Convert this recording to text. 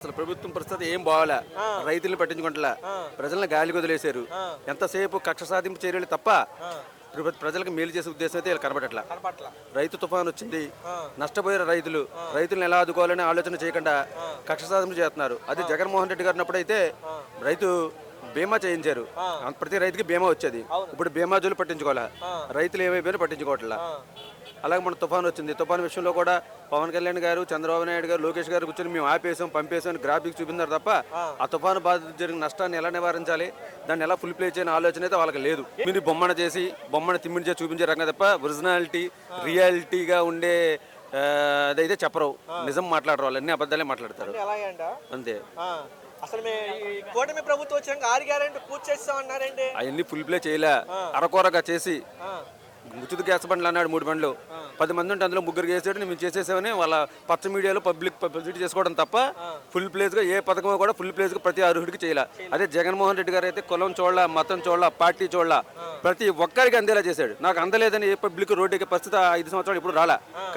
అసలు ప్రభుత్వం పరిస్థితి ఏం బాగాలే. ఆ. రైతుల్ని పట్టించుకుంటలే. ఆ. ప్రజల్ని గాలికి వదిలేశారు. ఆ. ఎంతసేపు కక్ష సాధింపు చర్యలు తప్ప ఆ, ప్రజలకు మేలు చేసే ఉద్దేశం అయితే వీళ్ళు కనబడట్లా. కనపట్ల. రైతు తుఫాన్ వచ్చింది, ఆ, నష్టపోయారు రైతులు. రైతులను ఎలా ఆదుకోవాలని ఆలోచన చేయకుండా కక్ష సాధింపు చేస్తున్నారు. అది జగన్మోహన్ రెడ్డి గారు ఉన్నప్పుడైతే రైతు బీమా చేయించారు. ప్రతి రైతుకి బీమా వచ్చేది. అవును. ఇప్పుడు బీమా జోలు పట్టించుకోవాలా. ఆ. రైతులు ఏమైపోయినా పట్టించుకోవట్లా. ఆ, అలాగే మన తుఫాన్ వచ్చింది. తుఫాన్ విషయంలో కూడా పవన్ కళ్యాణ్ గారు, చంద్రబాబు నాయుడు గారు, లోకేష్ గారు కూర్చొని మేము ఆపేసాం, పంపేసాం అని గ్రాఫిక్స్ చూపించారు తప్ప ఆ తుఫాను బాధ జరిగిన నష్టాన్ని ఎలా నివారించాలి, దాన్ని ఎలా ఫుల్ ప్లే చేయని ఆలోచన అయితే వాళ్ళకి లేదు. మీరు బొమ్మను చేసి బొమ్మను తిమ్మిడి చేసి చూపించే రకంగా తప్ప ఒరిజినాలిటీ రియాలిటీగా ఉండే అదైతే చెప్పరు. నిజం మాట్లాడరు, వాళ్ళు అన్ని అబద్ధాలే మాట్లాడతారు అంటే ఎలాగే అంట. అంతే. ఆ, అసలు ఈ కూటమి ప్రభుత్వం వచ్చాక 6 గ్యారెంటీ పూర్తి చేస్తామన్నారండి. అవన్నీ ఫుల్ ప్లే చేయలే. అరకొరగా చేసి ఆ, ఉచిత గ్యాస్ బండ్లు అన్నాడు 3 బండ్లు. 10 మంది ఉంటే అందులో 3 చేసాడు, మేము చేసేసామని వాళ్ళ పచ్చ మీడియాలో పబ్లిసిటీ చేసుకోవడం తప్ప ఫుల్ ప్లేస్గా ఏ పథకం కూడా ఫుల్ ప్లేస్గా ప్రతి అర్హుడికి చేయాల. అదే జగన్మోహన్ రెడ్డి గారు అయితే కులం చూడాల, మతం చూడాల, పార్టీ చూడాల, ప్రతి ఒక్కరికి అందేలా చేశాడు. నాకు అందలేదని ఏ పబ్లిక్ రోడ్డు ఎక్కే పరిస్థితి 5 సంవత్సరాలు ఇప్పుడు రాలా.